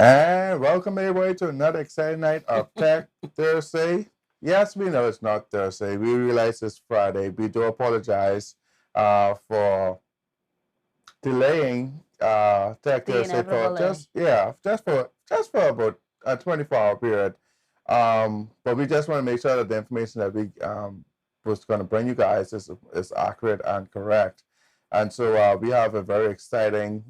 And welcome everybody to another exciting night of Tech Thursday. Yes, we know it's not Thursday. We realize it's Friday. We do apologize for delaying Tech The Thursday for inevitable just for about a 24-hour period. But we just want to make sure that the information that we was going to bring you guys is accurate and correct. And so we have a very exciting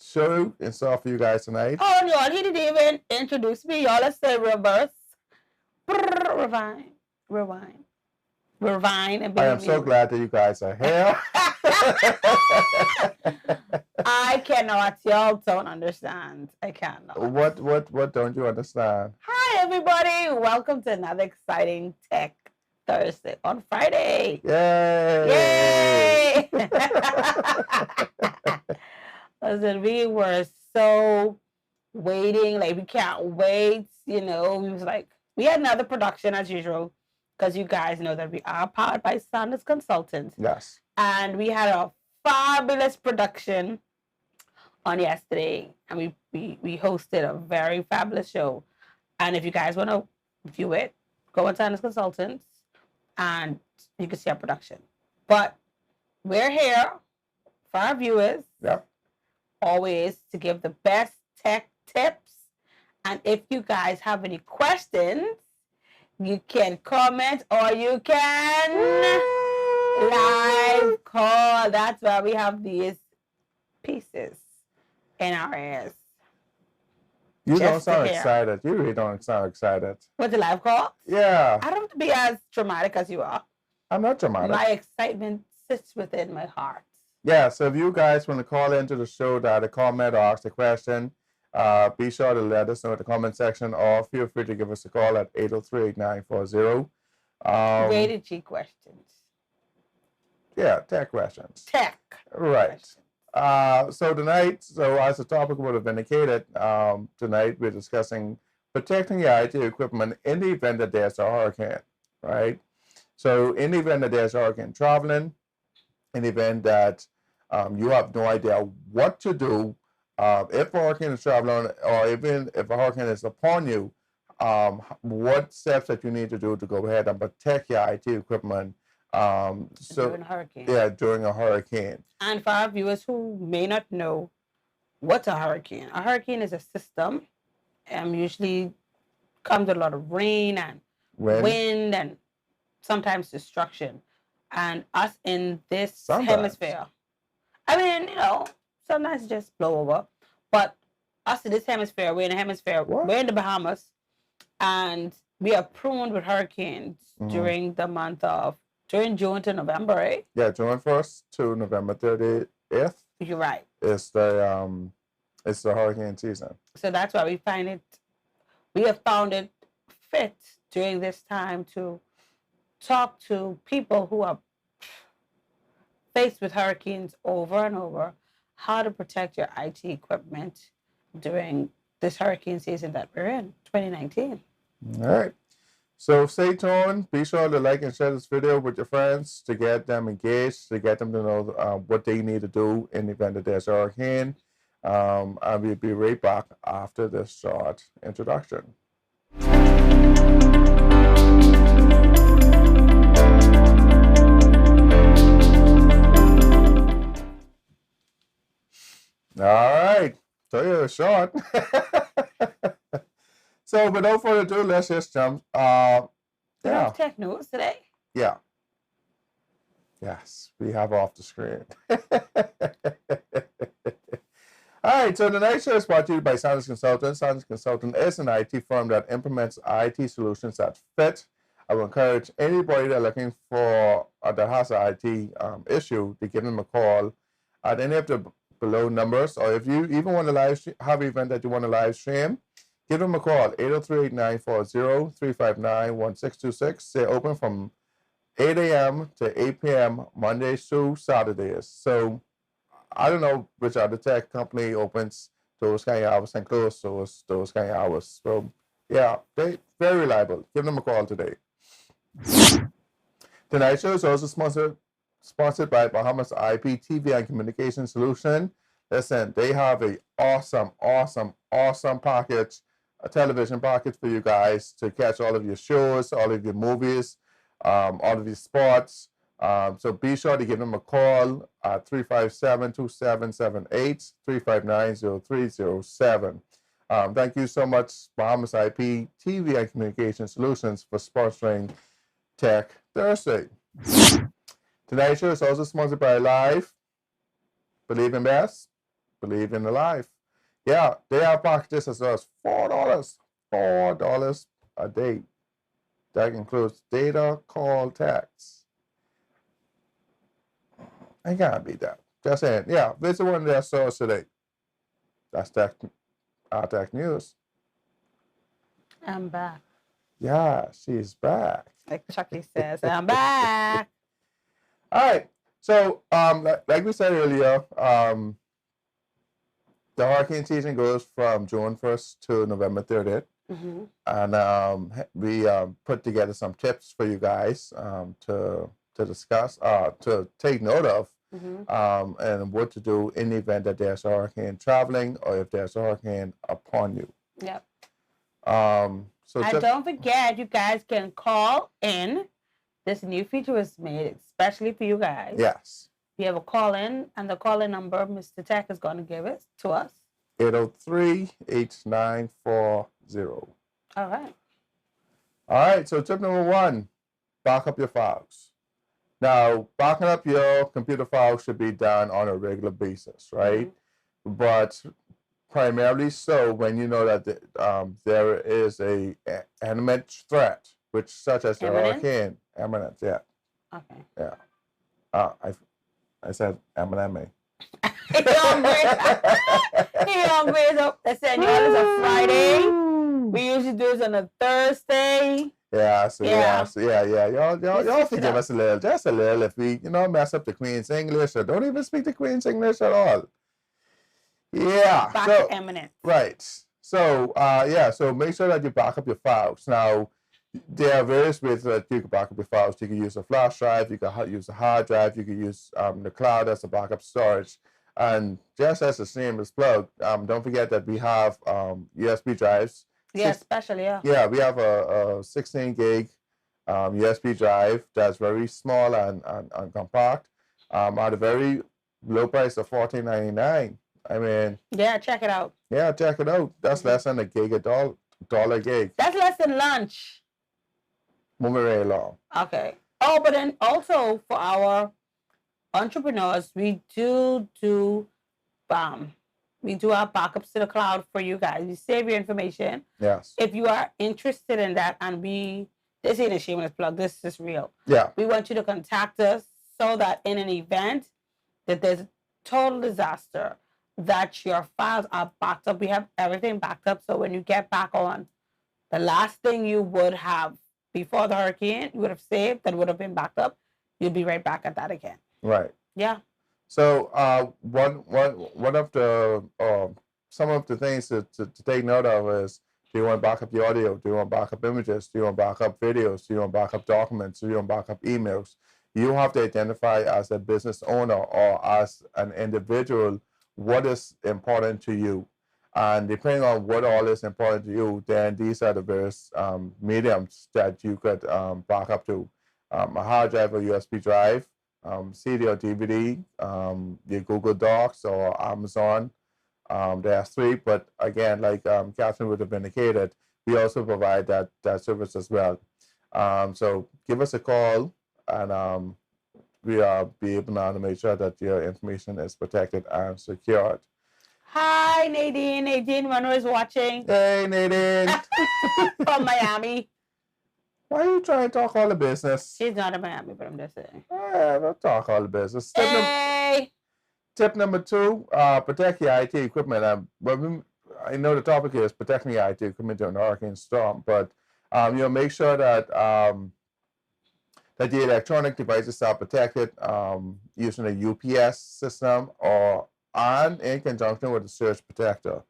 show in store for you guys tonight. Oh, y'all, he didn't even introduce me. Y'all, let's say reverse. Rewind. And I am so glad that you guys are here. I cannot. Y'all don't understand. I cannot. What don't you understand? Hi, everybody. Welcome to another exciting Tech Thursday on Friday. Yay! Yay! Listen, we were so waiting. Like, we can't wait. You know, we had another production as usual because you guys know that we are powered by Sanders Consultants. Yes. And we had a fabulous production on yesterday. And we hosted a very fabulous show. And if you guys want to view it, go on Sanders Consultants and you can see our production. But we're here for our viewers. Yep. Always to give the best tech tips. And if you guys have any questions, you can comment or you can live call. That's why we have these pieces in our ears. You don't sound excited. You really don't sound excited. What's the live call? Yeah. I don't have to be as dramatic as you are. I'm not dramatic. My excitement sits within my heart. Yeah, so if you guys want to call into the show to either comment or ask a question, be sure to let us know in the comment section or feel free to give us a call at 803-8940. Rated G questions. Yeah, tech questions. Tech. Right. So tonight, as the topic would have indicated, tonight we're discussing protecting your IT equipment in the event that there's a hurricane, right? So in the event that there's a hurricane traveling, in the event that you have no idea what to do, if a hurricane is traveling or even if a hurricane is upon you, what steps that you need to do to go ahead and protect your IT equipment during a hurricane. Yeah, during a hurricane. And for our viewers who may not know what's a hurricane is a system usually comes with a lot of rain and wind and sometimes destruction. And us in this hemisphere, I mean, sometimes just blow over. But us in this hemisphere, we're in a hemisphere, we're in the Bahamas, and we are prone with hurricanes during the month of, during June to November, right? Yeah, June 1st to November 30th. You're right. It's the hurricane season. So that's why we have found it fit during this time to talk to people who are faced with hurricanes over and over, how to protect your IT equipment during this hurricane season that we're in, 2019. All right. So stay tuned. Be sure to like and share this video with your friends to get them engaged, to get them to know what they need to do in the event that there's a hurricane. And we'll be right back after this short introduction. All right, so you're short. So without further ado, let's just jump. Tech news today. Yeah. Yes, we have off the screen. All right, so tonight's show is brought to you by Sanders Consultants. Sanders Consultant is an IT firm that implements IT solutions that fit. I will encourage anybody that looking for that has an IT issue to give them a call at any of the below numbers, or if you even want to have an event that you want to live stream, give them a call, 803-940-359-1626. They're open from 8 a.m. to 8 p.m. Mondays through Saturdays. So I don't know which other tech company opens those kind of hours and closes those kind of hours. So yeah, they're very reliable. Give them a call today. Tonight's show is also sponsored by Bahamas IP TV and Communication Solution. Listen, they have a awesome package, a television package for you guys to catch all of your shows, all of your movies, all of your sports. So be sure to give them a call at 357-2778, 359-0307. Thank you so much, Bahamas IP TV and Communication Solutions, for sponsoring Tech Thursday. Tonight's show is also sponsored by Live. Believe in best, believe in the life. Yeah, they have packages as low as $4. $4 a day. That includes data, call, text. I can't beat that. Just saying. Yeah, visit one of their stores today. That's Tech News. I'm back. Yeah, she's back. Like Chucky says, I'm back. All right. So, like we said earlier, the hurricane season goes from June 1st to November 30th. Mm-hmm. And we put together some tips for you guys to discuss, to take note of, Mm-hmm. and what to do in the event that there's a hurricane traveling or if there's a hurricane upon you. Yep. So And don't forget, you guys can call in. This new feature was made especially for you guys. Yes. You have a call in, and the call in number Mr. Tech is going to give it to us. 803-8940. All right. All right. So tip number 1, back up your files. Now, backing up your computer files should be done on a regular basis, right? Mm-hmm. But primarily so when you know that there is a imminent threat, which such as the hurricane. Imminent, yeah. Okay. Yeah. I said M&M. He hungry. So listen, y'all, it's a Friday. We usually do this on a Thursday. Yeah. Y'all forgive us a little, just a little, if we, mess up the Queen's English or don't even speak the Queen's English at all. Yeah. Back to eminent. Right. So, so make sure that you back up your files. Now, there are various ways that you can back up your files. You can use a flash drive, you can use a hard drive, you can use the cloud as a backup storage. And just as the name is plugged, don't forget that we have USB drives. Yeah, especially, yeah. Yeah, we have a 16 gig USB drive that's very small and compact at a very low price of $14.99. I mean, yeah, check it out. Yeah, check it out. That's less than $1 gig. That's less than lunch. Moving right along. Okay. Oh, but then also for our entrepreneurs, we do our backups to the cloud for you guys. We save your information. Yes. If you are interested in that, and this ain't a shameless plug, this is real. Yeah. We want you to contact us so that in an event that there's a total disaster, that your files are backed up. We have everything backed up. So when you get back on, the last thing you would have before the hurricane, you would have saved, that would have been backed up. You'll be right back at that again. Right. Yeah. So one of the some of the things to take note of is, do you want to back up the audio? Do you want to back up images? Do you want to back up videos? Do you want to back up documents? Do you want to back up emails? You have to identify as a business owner or as an individual what is important to you. And depending on what all is important to you, then these are the various mediums that you could back up to. A hard drive or USB drive, CD or DVD, your Google Docs or Amazon. There are 3, but again, like Catherine would have indicated, we also provide that service as well. So give us a call, and we'll be able to make sure that your information is protected and secured. Hi, Nadine. Nadine Monroe is watching. Hey, Nadine. From Miami. Why are you trying to talk all the business? She's not in Miami, but I'm just saying. Yeah, we'll talk all the business. Hey! Tip number 2, protect your IT equipment. I know the topic is protecting your IT equipment during a hurricane storm, but make sure that that the electronic devices are protected using a UPS system and in conjunction with a surge protector.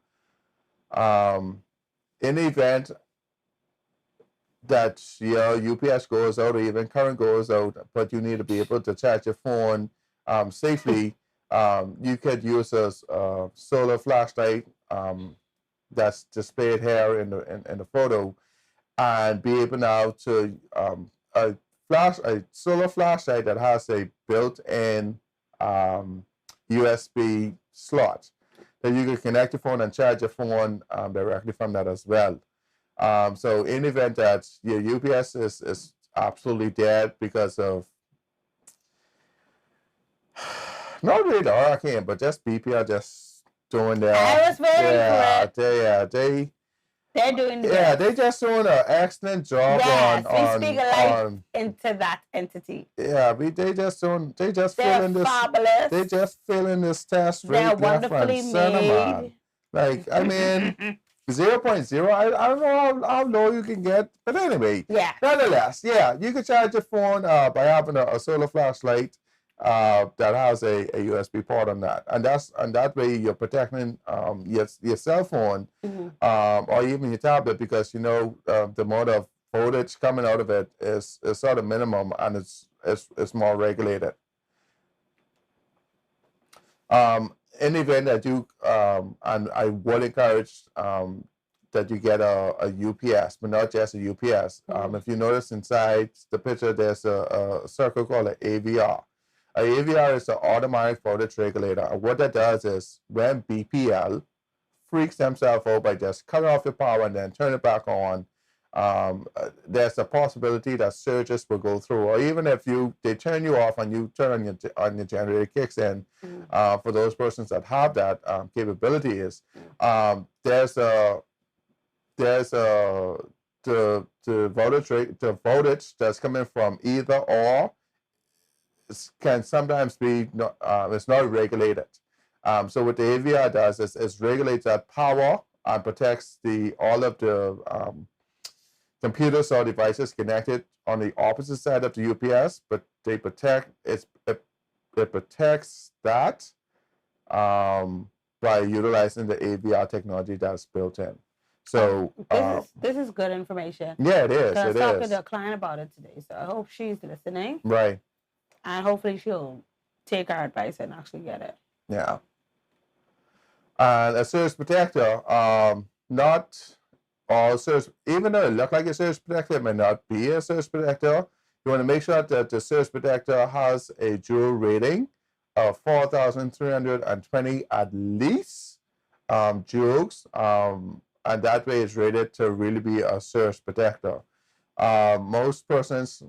In the event that your UPS goes out or even current goes out, but you need to be able to charge your phone safely, You could use a solar flashlight that's displayed here in the photo, and be able now to a solar flashlight that has a built-in USB slot that you can connect your phone and charge your phone directly from that as well. So in the event that your UPS is absolutely dead because of not really the hurricane, but just BPL just doing their I was waiting for it. They're doing the yeah, best. they just doing an excellent job Yes, we on speak life into that entity. yeah, they just They're filling this fabulous. they just filling this test rate They're left, right, wonderfully and center, man. made. Like, I mean, 0.0, I don't know how low you can get, but anyway, Yeah. nonetheless, yeah, you can charge your phone by having a solar flashlight that has a USB port on that, and that way you're protecting your cell phone or even your tablet, because you know the amount of voltage coming out of it is sort of minimum, and it's more regulated. In the event that you and I would encourage that you get a UPS, but not just a UPS. If you notice inside the picture, there's a circle called an AVR. An AVR is an automatic voltage regulator, and what that does is when BPL freaks themselves out by just cutting off your power and then turn it back on, there's a possibility that surges will go through, or even if they turn you off and you turn on your generator kicks in. For those persons that have that capability, is there's a the voltage that's coming from either or can sometimes be not it's not regulated. So what the AVR does is regulates that power and protects all of the computers or devices connected on the opposite side of the UPS, but they protect it protects that by utilizing the AVR technology that's built in. So this is good information. Yeah, it is. I was talking to a client about it today, so I hope she's listening. Right. And hopefully she'll take our advice and actually get it. Yeah. And a surge protector, not all surge, even though it look like a surge protector, it may not be a surge protector. You want to make sure that the surge protector has a joule rating of 4,320 at least joules, and that way it's rated to really be a surge protector. Most persons,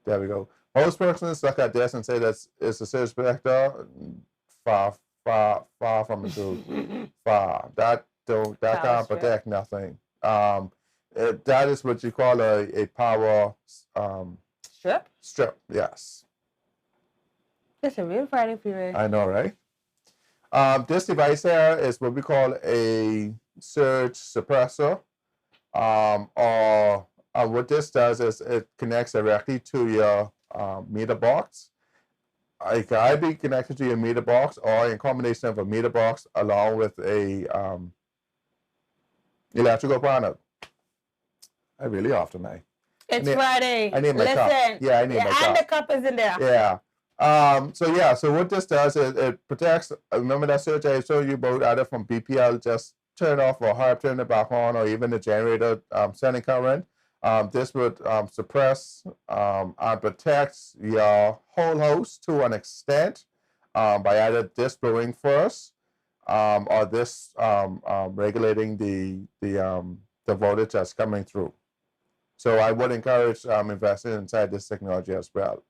there we go. Most persons look at this and say that it's a surge protector. Far from the truth. Far. That can't protect nothing. That is what you call a power strip. Strip, yes. It's a real Friday for you. I know, right? This device here is what we call a surge suppressor. Or what this does is it connects directly to your meter box. It can either be connected to your meter box or in combination of a meter box along with a electrical panel. I really often It's Friday. I need my cup. Yeah, I need my cup. And the cup is in there. Yeah. So what this does is it protects. Remember that surge I showed you about, either from BPL just turn off or hard turn it back on, or even the generator sending current. This would suppress and protect your whole house to an extent by either this blowing first or this regulating the voltage that's coming through. So I would encourage investing inside this technology as well.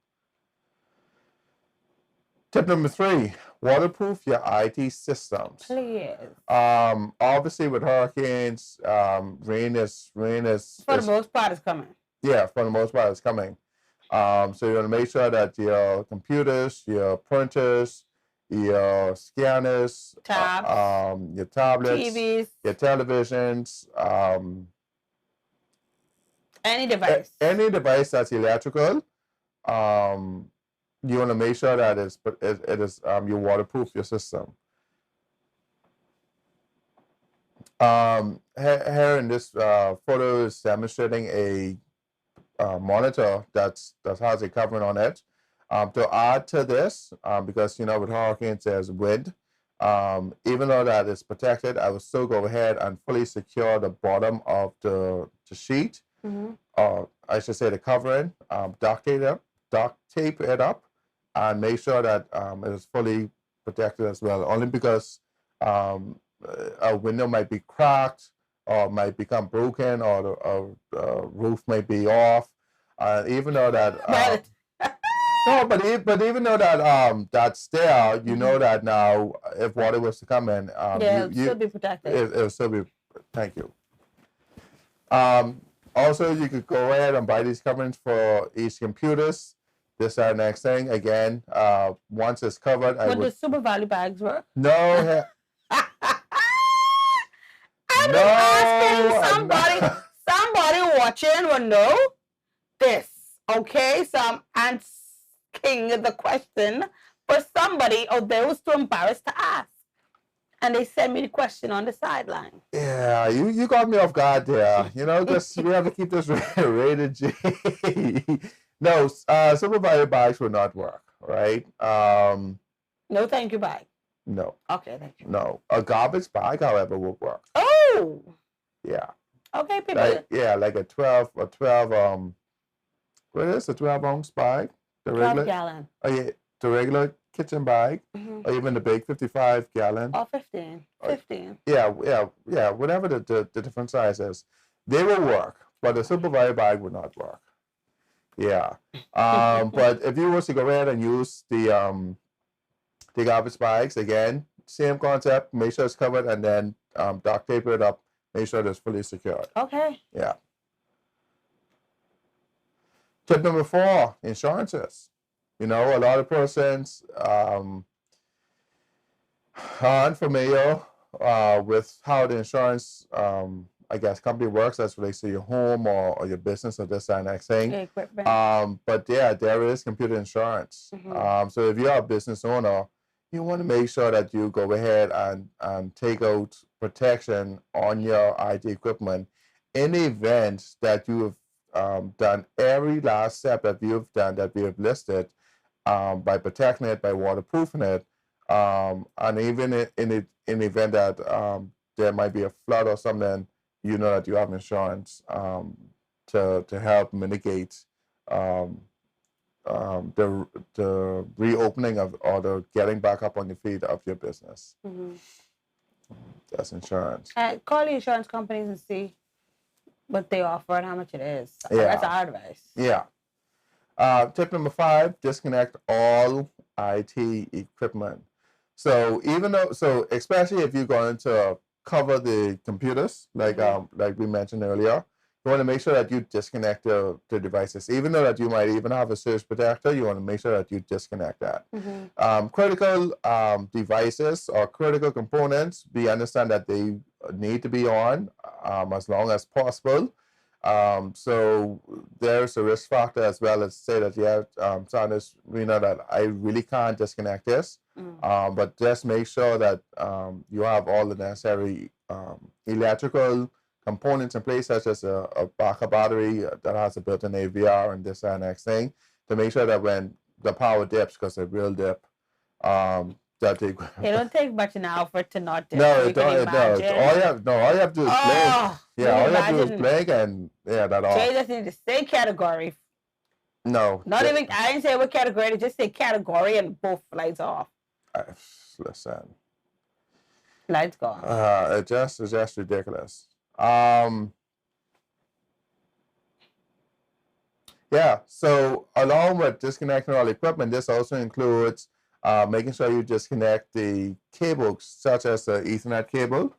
Tip number 3, waterproof your IT systems. Please. Obviously with hurricanes, rain is for the most part is coming. Yeah, for the most part it's coming. So you want to make sure that your computers, your printers, your scanners, tabs, your tablets, TVs, your televisions, any device. Any device that's electrical, you want to make sure that it is you waterproof your system. Here in this photo is demonstrating a monitor that has a covering on it, To add to this, because with hurricanes there's wind, even though that is protected, I will still go ahead and fully secure the bottom of the sheet, or I should say the covering, duct tape it up, and make sure that it is fully protected as well. Only because a window might be cracked or might become broken, or the roof might be off. Even though that Well, no, but even though that that's there, you know that now if water was to come in, yeah, it'll still be protected. it'll still be. Thank you. Also, you could go ahead and buy these coverings for each computers. This is our next thing. Again, once it's covered, I Would would the super value bags work? no. I'm No, asking somebody watching will know this. Okay, so I'm asking the question for somebody out there who's too embarrassed to ask. And they send me the question on the sideline. Yeah, you got me off guard there. Just we have to keep this rated G. No, super value bags will not work, right? No, thank you, bye. No. Okay, thank you. No, a garbage bag, however, will work. Oh. Yeah. Okay, people. Like a 12, what is a 12-ounce bag? The 12 regular. gallon. Oh yeah, the regular kitchen bag, or even the big 55-gallon. Or 15. 15. Yeah. Whatever the different sizes, they will work, but the super value bag would not work. Yeah. But if you was to go ahead and use the garbage bags, again, same concept. Make sure it's covered, and then duct tape it up. Make sure it's fully secured. Okay. Yeah. Tip number 4: insurances. A lot of persons aren't familiar with how the insurance, company works as relates to your home or your business or this and next thing. Equipment. But yeah, there is computer insurance. So if you're a business owner, you want to make sure that you go ahead and take out protection on your IT equipment in the event that you have done every last step that you've done that we have listed, by protecting it, by waterproofing it, and even in the event that there might be a flood or something, that you have insurance to help mitigate the reopening or the getting back up on your feet of your business. That's insurance. Call the insurance companies and see what they offer and how much it is. Yeah. That's our advice. Yeah. Tip number 5: disconnect all IT equipment. So especially if you're going to cover the computers, like we mentioned earlier, you want to make sure that you disconnect the devices. Even though that you might even have a surge protector, you want to make sure that you disconnect that. Critical devices or critical components, we understand that they need to be on as long as possible. So there's a risk factor as well as say that, Sanders, we know that I really can't disconnect this, but just make sure that you have all the necessary electrical components in place, such as a backup battery that has a built-in AVR and this and next thing, to make sure that when the power dips, because it will dip, it don't take much now for it to not dip. No, it does. All you have to do is blink. Yeah, all you have to do is blink, and that all. Jay just need to say category. No. Not even, I didn't say what category, just say category and both lights off. Listen. Lights gone. It's just ridiculous. Yeah, so along with disconnecting all equipment, this also includes making sure you disconnect the cables, such as the Ethernet cable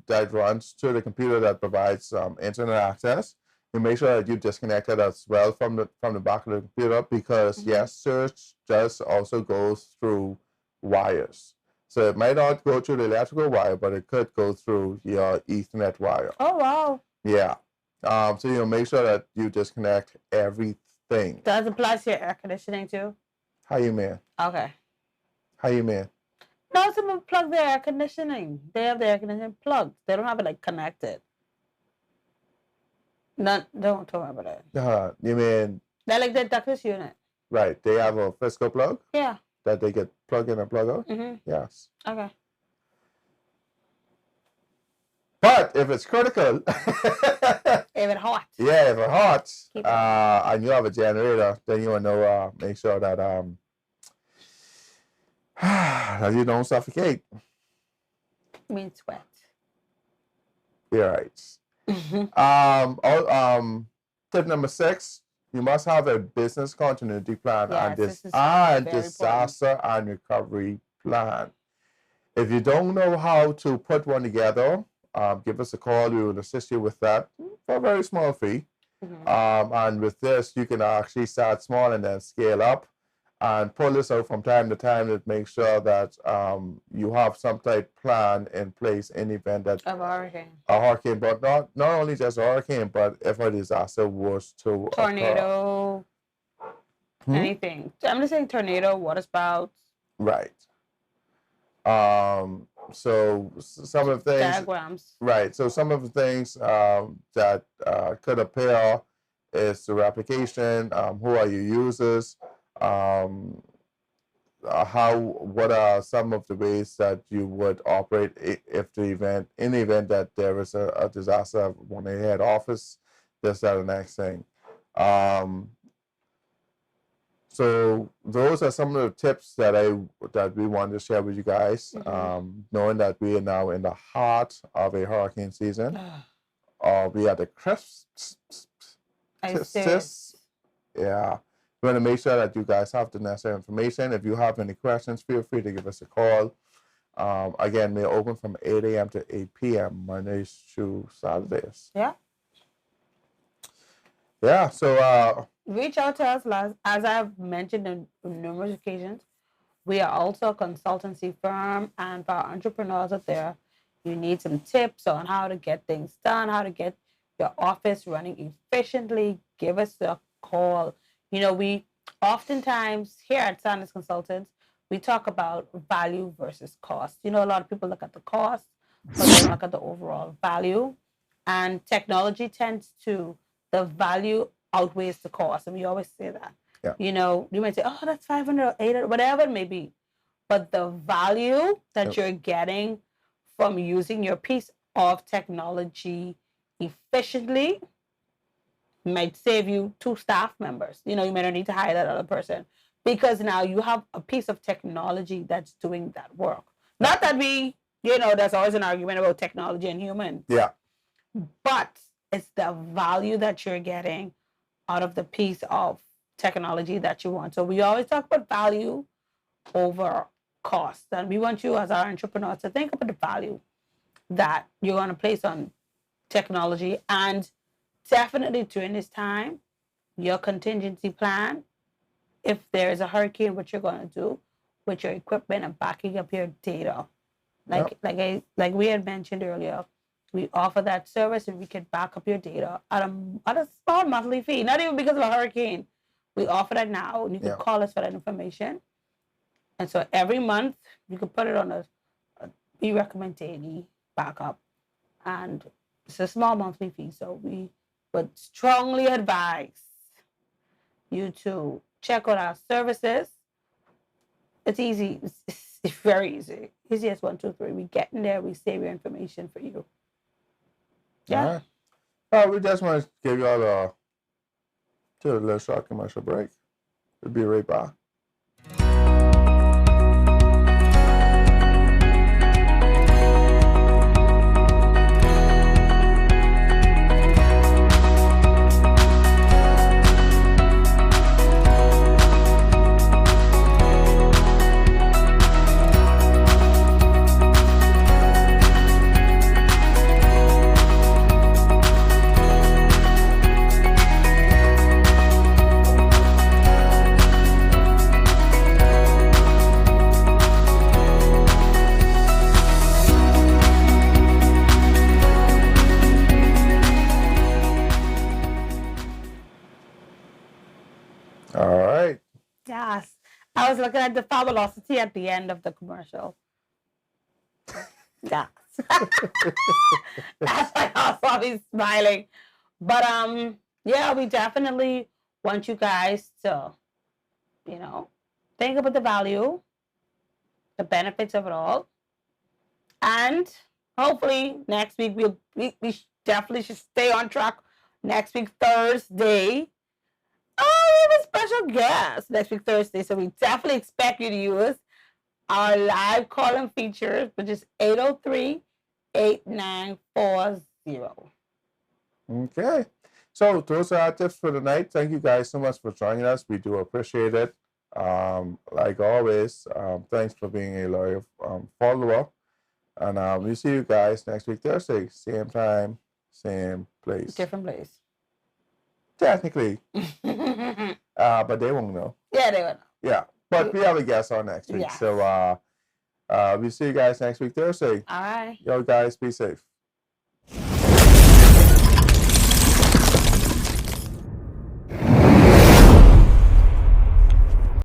that runs to the computer that provides internet access. You make sure that you disconnect it as well from the back of the computer, because yes, search does also goes through wires. So it might not go through the electrical wire, but it could go through your Ethernet wire. Oh, wow. Yeah. So make sure that you disconnect everything. Does it apply to your air conditioning too? How you mean? Okay. How you mean? No, someone plug their air conditioning. They have their air conditioning plugged. They don't have it connected. Don't talk about it. You mean? They're like the ductless unit. Right. They have a physical plug Yeah. that they get plug in and plug out. Mm-hmm. Yes. Okay. But if it's critical, If it's hot. yeah, if it's hot, Keep it and you have a generator, then you want to make sure that that you don't suffocate. I mean sweat. You're right. Tip number 6: you must have a business continuity plan Yes, this is and very disaster and recovery plan. If you don't know how to put one together, give us a call. We will assist you with that for a very small fee. And with this, you can actually start small and then scale up and pull this out from time to time to make sure that you have some type plan in place in the event that Of hurricane. a hurricane, but not only just a hurricane, but if a disaster was to occur. Tornado. Anything. I'm just saying tornado, water spouts. Right. So some of the things. Diagrams. Right. So some of the things that could appear is the replication. Who are your users? What are some of the ways that you would operate if in the event that there is a disaster when they head office, this, that, and the next thing. So those are some of the tips that we wanted to share with you guys. Knowing that we are now in the heart of a hurricane season, we are the crisp. Yeah. We want to make sure that you guys have the necessary information. If you have any questions, feel free to give us a call. Again, we're open from 8 a.m. to 8 p.m. Mondays to Saturdays. Yeah. Yeah. So reach out to us, as I've mentioned on numerous occasions. We are also a consultancy firm, and for our entrepreneurs out there, you need some tips on how to get things done, how to get your office running efficiently. Give us a call. We oftentimes here at Sanders Consultants, we talk about value versus cost. A lot of people look at the cost, but they don't look at the overall value. And technology the value outweighs the cost. And we always say that. Yeah. You might say, oh, that's 500 or 800, whatever it may be. But the value that you're getting from using your piece of technology efficiently might save you 2 staff members. You may not need to hire that other person because now you have a piece of technology that's doing that work. Not that there's always an argument about technology and humans. Yeah. But it's the value that you're getting out of the piece of technology that you want. So we always talk about value over cost. And we want you as our entrepreneurs to think about the value that you're going to place on technology. And definitely during this time, your contingency plan, if there is a hurricane, what you're going to do with your equipment and backing up your data. Like we had mentioned earlier, we offer that service and we can back up your data at a small monthly fee, not even because of a hurricane. We offer that now, and you can call us for that information. And so every month, you can put it on we recommend daily backup. And it's a small monthly fee, so we would strongly advise you to check out our services. It's easy. It's very easy. Easy as 1, 2, 3. We get in there. We save your information for you. Yeah. All right. We just want to give you all a little short commercial break. We'll be right back. All right. Yes. I was looking at the fabulosity at the end of the commercial. Yes. That's why I was always smiling. But yeah, we definitely want you guys to you know, think about the value, the benefits of it all. And hopefully next week we definitely should stay on track. Next week, Thursday. Oh, we have a special guest next week, Thursday. So we definitely expect you to use our live call-in feature, which is 803-8940. Okay. So those are our tips for tonight. Thank you guys so much for joining us. We do appreciate it. Like always, thanks for being a loyal follower. And we'll see you guys next week, Thursday. Same time, same place. Different place. Technically. But they won't know. Yeah, they will know. Yeah. But we have a guest on next week. Yes. So we'll see you guys next week, Thursday. All right. Yo, guys, be safe.